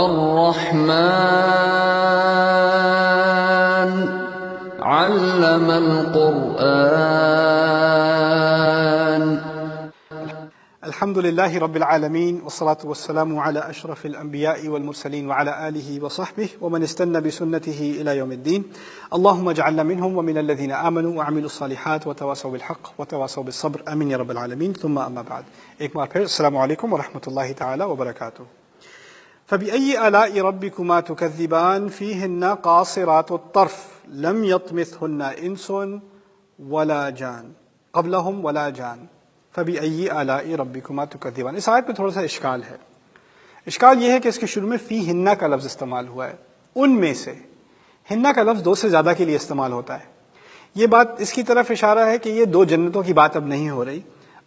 الرحمن علم القرآن. الحمد لله رب العالمين والصلاة والسلام على أشرف الأنبياء والمرسلين وعلى آله وصحبه ومن استنى بسنته إلى يوم الدين. اللهم اجعلنا منهم ومن الذين آمنوا وعملوا الصالحات وتواصوا بالحق وتواصوا بالصبر آمين يا رب العالمين. ثم أما بعد، ایک بار پھر السلام علیکم ورحمۃ اللہ تعالی وبرکاتہ. فبأي آلاء ربكما تكذبان فيهن قاصرات الطرف لم يطمثهن إنس ولا جان قبلهم ولا جان. فبأي آلاء ربكما تكذبان. اس آیت میں تھوڑا سا اشکال ہے. اشکال یہ ہے کہ اس کے شروع میں فیہن کا لفظ استعمال ہوا ہے. ان میں سے ہن کا لفظ دو سے زیادہ کے لیے استعمال ہوتا ہے. یہ بات اس کی طرف اشارہ ہے کہ یہ دو جنتوں کی بات اب نہیں ہو رہی،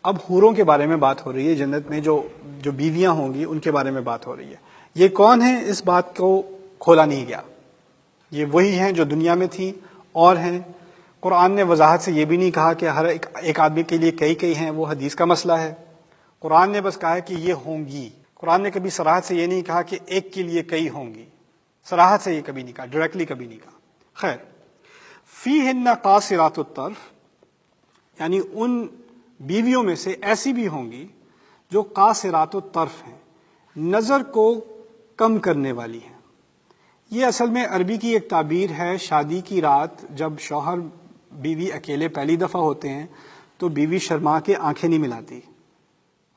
اب حوروں کے بارے میں بات ہو رہی ہے. جنت میں جو بیویاں ہوں گی ان کے بارے میں بات ہو رہی ہے. یہ کون ہیں اس بات کو کھولا نہیں گیا. یہ وہی ہیں جو دنیا میں تھیں اور ہیں. قرآن نے وضاحت سے یہ بھی نہیں کہا کہ ہر ایک آدمی کے لیے کئی ہیں، وہ حدیث کا مسئلہ ہے. قرآن نے بس کہا ہے کہ یہ ہوں گی. قرآن نے کبھی صراحت سے یہ نہیں کہا کہ ایک کے لیے کئی ہوں گی. صراحت سے یہ کبھی نہیں کہا، ڈائریکٹلی کبھی نہیں کہا. خیر، فیہن قاصرات الطرف یعنی ان بیویوں میں سے ایسی بھی ہوں گی جو قاصرات الطرف ہیں، نظر کو کم کرنے والی ہیں. یہ اصل میں عربی کی ایک تعبیر ہے. شادی کی رات جب شوہر بیوی اکیلے پہلی دفعہ ہوتے ہیں تو بیوی شرما کے آنکھیں نہیں ملاتی،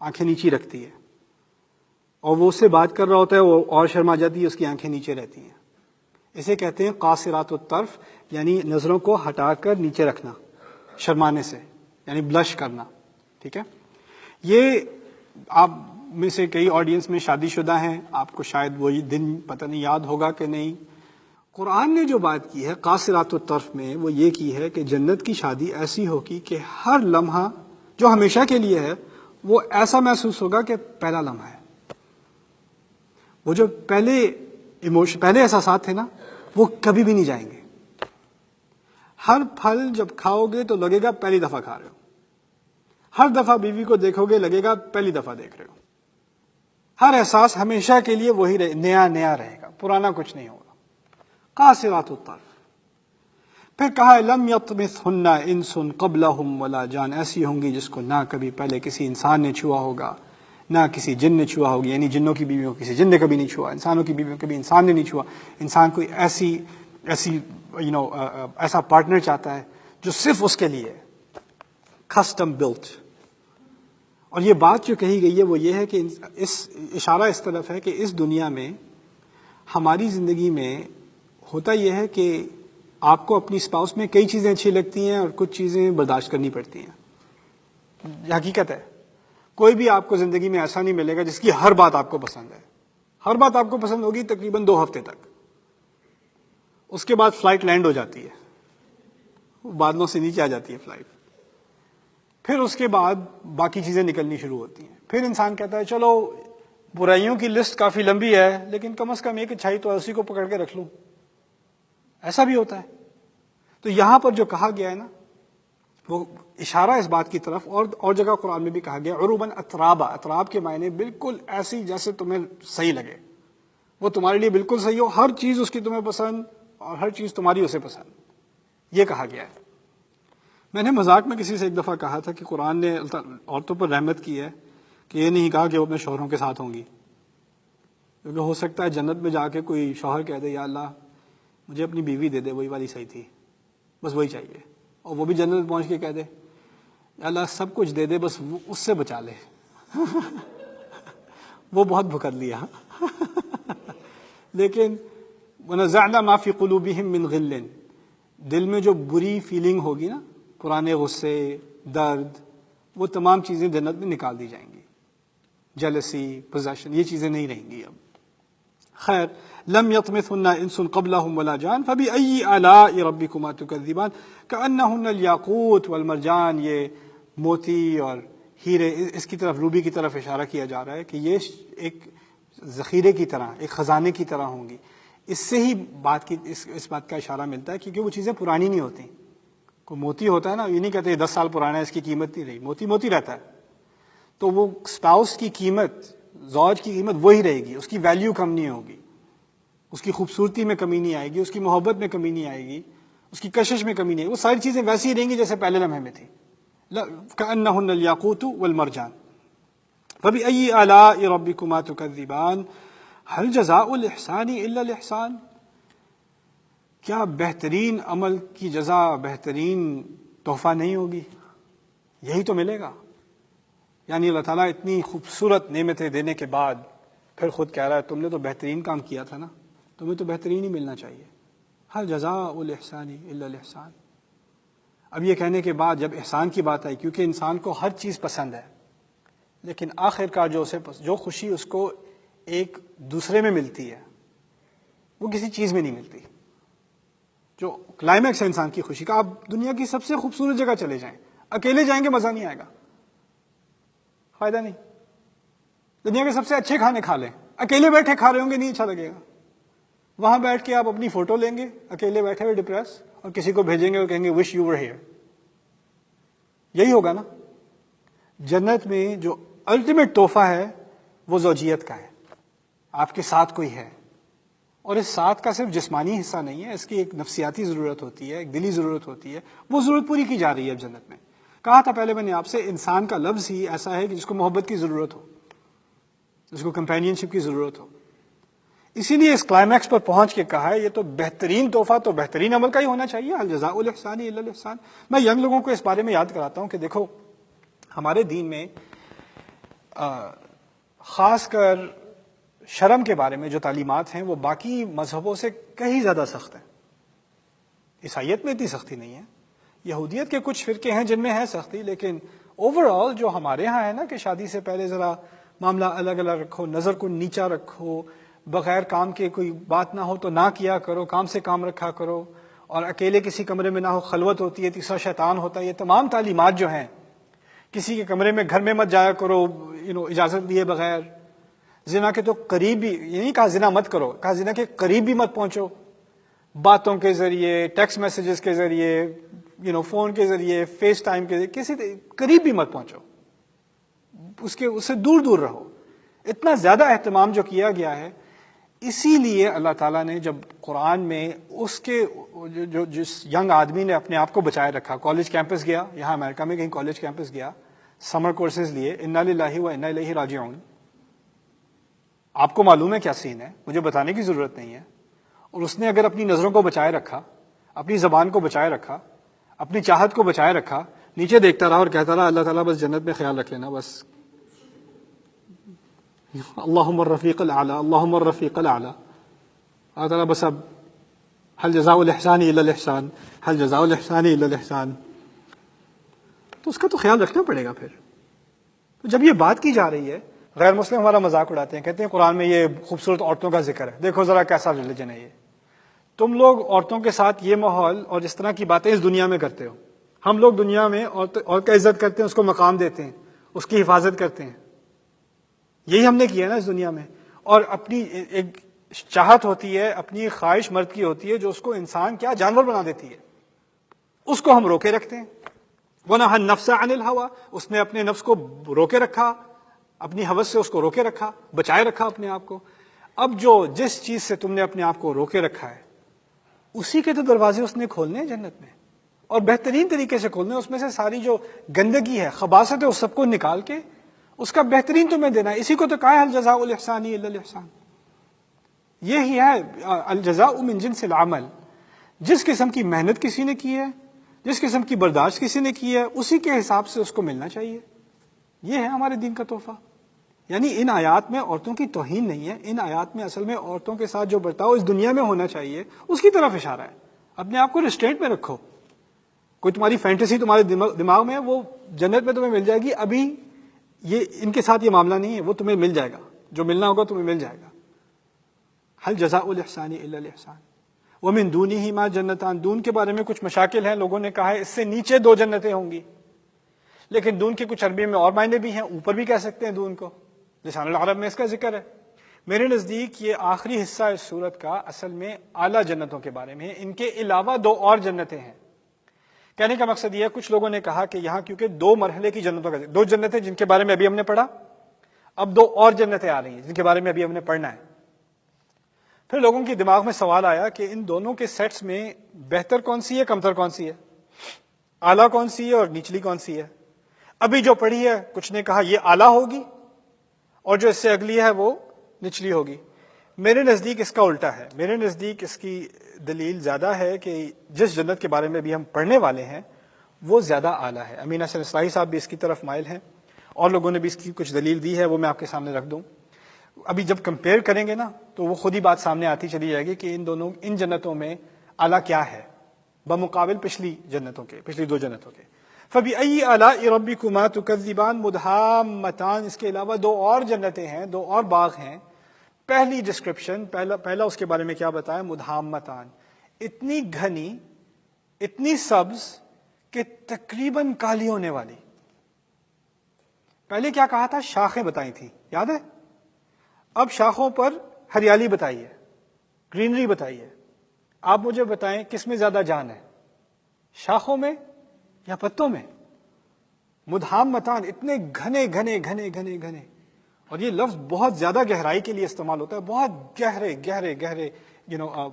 آنکھیں نیچی رکھتی ہے، اور وہ اس سے بات کر رہا ہوتا ہے، وہ اور شرما جاتی ہے، اس کی آنکھیں نیچے رہتی ہیں. اسے کہتے ہیں قاصرات الطرف، یعنی نظروں کو ہٹا کر نیچے رکھنا شرمانے سے، یعنی بلش کرنا. ٹھیک ہے. یہ آپ میں سے کئی آڈینس میں شادی شدہ ہیں، آپ کو شاید وہی دن پتہ نہیں یاد ہوگا کہ نہیں. قرآن نے جو بات کی ہے قاصرات الطرف میں، وہ یہ کی ہے کہ جنت کی شادی ایسی ہوگی کہ ہر لمحہ جو ہمیشہ کے لیے ہے وہ ایسا محسوس ہوگا کہ پہلا لمحہ ہے. وہ جو پہلے احساسات تھے نا، وہ کبھی بھی نہیں جائیں گے. ہر پھل جب کھاؤ گے تو لگے گا پہلی دفعہ کھا رہے ہو. ہر دفعہ بیوی کو دیکھو گے لگے گا پہلی دفعہ دیکھ رہے ہو. ہر احساس ہمیشہ کے لیے وہی نیا رہے گا، پرانا کچھ نہیں ہوگا. قاصرات الطرف. پھر کہا لم یطمثہن انس قبلہم ولا جان، ایسی ہوں گی جس کو نہ کبھی پہلے کسی انسان نے چھوا ہوگا نہ کسی جن نے چھوا ہوگی. یعنی جنوں کی بیویوں کسی جن نے کبھی نہیں چھوا، انسانوں کی بیویوں کبھی انسان نے نہیں چھوا. انسان کوئی ایسا پارٹنر چاہتا ہے جو صرف اس کے لیے کسٹم بلٹ. اور یہ بات جو کہی گئی ہے وہ یہ ہے کہ اشارہ اس طرف ہے کہ اس دنیا میں ہماری زندگی میں ہوتا یہ ہے کہ آپ کو اپنی اسپاؤس میں کئی چیزیں اچھی لگتی ہیں اور کچھ چیزیں برداشت کرنی پڑتی ہیں. یہ حقیقت ہے. کوئی بھی آپ کو زندگی میں ایسا نہیں ملے گا جس کی ہر بات آپ کو پسند ہے. ہر بات آپ کو پسند ہوگی تقریباً 2 ہفتے تک، اس کے بعد فلائٹ لینڈ ہو جاتی ہے، بادلوں سے نیچے آ جاتی ہے فلائٹ. پھر اس کے بعد باقی چیزیں نکلنی شروع ہوتی ہیں. پھر انسان کہتا ہے چلو برائیوں کی لسٹ کافی لمبی ہے لیکن کم از کم ایک اچھائی تو اسی کو پکڑ کے رکھ لوں. ایسا بھی ہوتا ہے. تو یہاں پر جو کہا گیا ہے نا، وہ اشارہ اس بات کی طرف، اور جگہ قرآن میں بھی کہا گیا عروباً اترابا. اتراب کے معنی بالکل ایسی جیسے تمہیں صحیح لگے، وہ تمہارے لیے بالکل صحیح ہو، ہر چیز اس کی تمہیں پسند اور ہر چیز تمہاری اسے پسند. یہ کہا گیا ہے. میں نے مذاق میں کسی سے ایک دفعہ کہا تھا کہ قرآن نے عورتوں پر رحمت کی ہے کہ یہ نہیں کہا کہ وہ اپنے شوہروں کے ساتھ ہوں گی، کیونکہ ہو سکتا ہے جنت میں جا کے کوئی شوہر کہہ دے یا اللہ مجھے اپنی بیوی دے دے، وہی والی صحیح تھی، بس وہی چاہیے. اور وہ بھی جنت میں پہنچ کے کہہ دے یا اللہ سب کچھ دے دے بس اس سے بچا لے. وہ بہت بھکت لیا. لیکن وَنَزَعْنَا مَا فِي قُلُوبِهِم مِّن غِلٍّ، دل میں جو بری فیلنگ ہوگی نا، پرانے غصے، درد، وہ تمام چیزیں جنت میں نکال دی جائیں گی. جیلسی، پوزیشن، یہ چیزیں نہیں رہیں گی اب. خیر، لم یطمثہن انس قبلہم ولا جان فبأي آلاء ربکما تکذبان کأنہن الیاقوت والمرجان. یہ موتی اور ہیرے، اس کی طرف، روبی کی طرف اشارہ کیا جا رہا ہے کہ یہ ایک ذخیرے کی طرح، ایک خزانے کی طرح ہوں گی. اس سے ہی اس بات کا اشارہ ملتا ہے کیونکہ وہ چیزیں پرانی نہیں ہوتی. کوئی موتی ہوتا ہے نا، یہ نہیں کہتے 10 سال پرانا ہے اس کی قیمت نہیں رہی، موتی رہتا ہے. تو وہ اسپاؤس کی قیمت، زوج کی قیمت وہی رہے گی، اس کی ویلیو کم نہیں ہوگی. اس کی خوبصورتی میں کمی نہیں آئے گی، اس کی محبت میں کمی نہیں آئے گی، اس کی کشش میں کمی نہیں آئے گی، وہ ساری چیزیں ویسی ہی رہیں گی جیسے پہلے لمحے میں تھی. کأنہن الیاقوت والمرجان فبأي آلاء ربكما تكذبان هل جزاء الإحسان إلا الإحسان. کیا بہترین عمل کی جزا بہترین تحفہ نہیں ہوگی؟ یہی تو ملے گا. یعنی اللہ تعالیٰ اتنی خوبصورت نعمتیں دینے کے بعد پھر خود کہہ رہا ہے تم نے تو بہترین کام کیا تھا نا، تمہیں تو بہترین ہی ملنا چاہیے. ہل جزاء الاحسان الا الاحسان. اب یہ کہنے کے بعد جب احسان کی بات آئی، کیونکہ انسان کو ہر چیز پسند ہے، لیکن آخر کار جو خوشی اس کو ایک دوسرے میں ملتی ہے وہ کسی چیز میں نہیں ملتی. جو کلائمیکس ہے انسان کی خوشی کا، آپ دنیا کی سب سے خوبصورت جگہ چلے جائیں، اکیلے جائیں گے مزہ نہیں آئے گا، فائدہ نہیں. دنیا کے سب سے اچھے کھانے کھا لیں، اکیلے بیٹھے کھا رہے ہوں گے نہیں اچھا لگے گا. وہاں بیٹھ کے آپ اپنی فوٹو لیں گے اکیلے بیٹھے ہوئے ڈپریس، اور کسی کو بھیجیں گے اور کہیں گے وش یو ور ہیئر. یہی ہوگا نا. جنت میں جو الٹیمیٹ تحفہ ہے وہ زوجیت کا ہے، آپ کے ساتھ کوئی ہے. اور اس ساتھ کا صرف جسمانی حصہ نہیں ہے، اس کی ایک نفسیاتی ضرورت ہوتی ہے، ایک دلی ضرورت ہوتی ہے. وہ ضرورت پوری کی جا رہی ہے اب جنت میں. کہا تھا پہلے میں نے آپ سے، انسان کا لفظ ہی ایسا ہے کہ جس کو محبت کی ضرورت ہو، جس کو کمپینین شپ کی ضرورت ہو. اسی لیے اس کلائمیکس پر پہنچ کے کہا ہے یہ تو بہترین تحفہ تو بہترین عمل کا ہی ہونا چاہیے. الجزاء الاحسان الا الاحسان. میں ینگ لوگوں کو اس بارے میں یاد کراتا ہوں کہ دیکھو ہمارے دین میں خاص کر شرم کے بارے میں جو تعلیمات ہیں وہ باقی مذہبوں سے کہیں زیادہ سخت ہیں. عیسائیت میں اتنی سختی نہیں ہے، یہودیت کے کچھ فرقے ہیں جن میں ہے سختی، لیکن اوور آل جو ہمارے ہاں ہے نا کہ شادی سے پہلے ذرا معاملہ الگ الگ رکھو، نظر کو نیچا رکھو، بغیر کام کے کوئی بات نہ ہو تو نہ کیا کرو، کام سے کام رکھا کرو، اور اکیلے کسی کمرے میں نہ ہو، خلوت ہوتی ہے، تیسرا شیطان ہوتا ہے. یہ تمام تعلیمات جو ہیں، کسی کے کمرے میں گھر میں مت جایا کرو اجازت دیے بغیر. زنا کے تو قریب بھی، یہ نہیں کہا زنا مت کرو، کہا زنا کے قریب بھی مت پہنچو. باتوں کے ذریعے، ٹیکسٹ میسیجز کے ذریعے، فون کے ذریعے، فیس ٹائم کے ذریعے کسی قریب بھی مت پہنچو، اس سے دور دور رہو. اتنا زیادہ اہتمام جو کیا گیا ہے. اسی لیے اللہ تعالیٰ نے جب قرآن میں اس کے جس ینگ آدمی نے اپنے آپ کو بچائے رکھا، کالج کیمپس گیا، یہاں امریکہ میں کہیں کالج کیمپس گیا، سمر کورسز لیے، انا للہ و انا الیہ راجعون. آپ کو معلوم ہے کیا سین ہے، مجھے بتانے کی ضرورت نہیں ہے. اور اس نے اگر اپنی نظروں کو بچائے رکھا، اپنی زبان کو بچائے رکھا، اپنی چاہت کو بچائے رکھا، نیچے دیکھتا رہا اور کہتا رہا اللہ تعالیٰ بس جنت میں خیال رکھ لینا، بس اللہم الرفیق الاعلی، اللہم الرفیق الاعلی. اللہ تعالیٰ بس اب هل جزاء الاحسان الا الاحسان، هل جزاء الاحسان الا الاحسان. تو اس کا تو خیال رکھنا پڑے گا. پھر تو جب یہ بات کی جا رہی ہے، غیر مسلم ہمارا مذاق اڑاتے ہیں، کہتے ہیں قرآن میں یہ خوبصورت عورتوں کا ذکر ہے، دیکھو ذرا کیسا ریلیجن ہے یہ. تم لوگ عورتوں کے ساتھ یہ ماحول اور اس طرح کی باتیں اس دنیا میں کرتے ہو. ہم لوگ دنیا میں عورت کا عزت کرتے ہیں، اس کو مقام دیتے ہیں، اس کی حفاظت کرتے ہیں. یہی ہم نے کیا نا اس دنیا میں. اور اپنی ایک چاہت ہوتی ہے، اپنی خواہش مرد کی ہوتی ہے جو اس کو انسان کیا جانور بنا دیتی ہے، اس کو ہم روکے رکھتے ہیں. وَنَهَا النَّفْسَ عَنِ الْهَوَىٰ، اس نے اپنے نفس کو روکے رکھا، اپنی حوث سے اس کو روکے رکھا، بچائے رکھا اپنے آپ کو. اب جس چیز سے تم نے اپنے آپ کو روکے رکھا ہے اسی کے تو دروازے اس نے کھولنے ہیں جنت میں، اور بہترین طریقے سے کھولنے. اس میں سے ساری جو گندگی ہے، خباثت ہے، اس سب کو نکال کے اس کا بہترین تمہیں دینا ہے. اسی کو تو کہا ہے الجزاء الاحسان الا الاحسان. یہی ہے الجزاء من جنس العمل. جس قسم کی محنت کسی نے کی ہے، جس قسم کی برداشت کسی نے کی ہے، اسی کے حساب سے اس کو ملنا چاہیے. یہ ہے ہمارے دین کا تحفہ. یعنی ان آیات میں عورتوں کی توہین نہیں ہے، ان آیات میں اصل میں عورتوں کے ساتھ جو برتاؤ اس دنیا میں ہونا چاہیے اس کی طرف اشارہ ہے. اپنے آپ کو ریسٹرینٹ میں رکھو. کوئی تمہاری فینٹیسی تمہارے دماغ میں ہے، وہ جنت میں تمہیں مل جائے گی. ابھی یہ ان کے ساتھ یہ معاملہ نہیں ہے، وہ تمہیں مل جائے گا، جو ملنا ہوگا تمہیں مل جائے گا. هل جزاء الاحسان الا الاحسان. ومن دونہما جنتان. دون کے بارے میں کچھ مشاکل ہیں، لوگوں نے کہا ہے اس سے نیچے 2 جنتیں ہوں گی، لیکن دون کے کچھ عربی میں اور معنی بھی ہیں، اوپر بھی کہہ سکتے ہیں دون کو. لسان العرب میں اس کا ذکر ہے. میرے نزدیک یہ آخری حصہ اس صورت کا اصل میں اعلیٰ جنتوں کے بارے میں ہے. ان کے علاوہ 2 اور جنتیں ہیں. کہنے کا مقصد یہ ہے، کچھ لوگوں نے کہا کہ یہاں کیونکہ 2 مرحلے کی جنتوں کا 2 جنتیں جن کے بارے میں ابھی ہم نے پڑھا، اب 2 اور جنتیں آ رہی ہیں جن کے بارے میں ابھی ہم نے پڑھنا ہے. پھر لوگوں کے دماغ میں سوال آیا کہ ان دونوں کے سیٹس میں بہتر کون سی ہے، کمتر کون سی ہے، اعلیٰ کون سی ہے اور نچلی کون سی ہے. ابھی جو پڑھی ہے کچھ نے کہا یہ اعلیٰ ہوگی اور جو اس سے اگلی ہے وہ نچلی ہوگی. میرے نزدیک اس کا الٹا ہے. میرے نزدیک اس کی دلیل زیادہ ہے کہ جس جنت کے بارے میں بھی ہم پڑھنے والے ہیں وہ زیادہ اعلیٰ ہے. امین حسن اصلاحی صاحب بھی اس کی طرف مائل ہیں اور لوگوں نے بھی اس کی کچھ دلیل دی ہے، وہ میں آپ کے سامنے رکھ دوں. ابھی جب کمپیئر کریں گے نا تو وہ خود ہی بات سامنے آتی چلی جائے گی کہ ان جنتوں میں اعلیٰ کیا ہے بمقابل پچھلی دو جنتوں کے. فَبِأَيِّ آلَاءِ رَبِّكُمَا تُكَذِّبَانِ مُدْحَامَّتَانِ. اس کے علاوہ دو اور جنتیں ہیں، دو اور باغ ہیں. پہلی ڈسکرپشن پہلا اس کے بارے میں کیا بتایا؟ مدھامتان، اتنی گھنی، اتنی سبز کہ تقریباً کالی ہونے والی. پہلے کیا کہا تھا؟ شاخیں بتائی تھی، یاد ہے؟ اب شاخوں پر ہریالی بتائی ہے، گرینری بتائی ہے. آپ مجھے بتائیں کس میں زیادہ جان ہے، شاخوں میں یا پتوں میں؟ مدھامتان، اتنے گھنے گھنے گھنے گھنے گھنے. اور یہ لفظ بہت زیادہ گہرائی کے لیے استعمال ہوتا ہے، بہت گہرے گہرے گہرے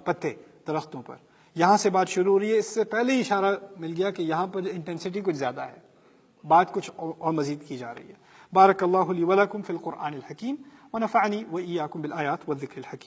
پتے درختوں پر. یہاں سے بات شروع ہو رہی ہے. اس سے پہلے ہی اشارہ مل گیا کہ یہاں پر انٹینسٹی کچھ زیادہ ہے، بات کچھ اور مزید کی جا رہی ہے. بارک اللہ لی ولکم فی القرآن الحکیم ونفعنی وإیاکم بالآیات والذکر الحکیم.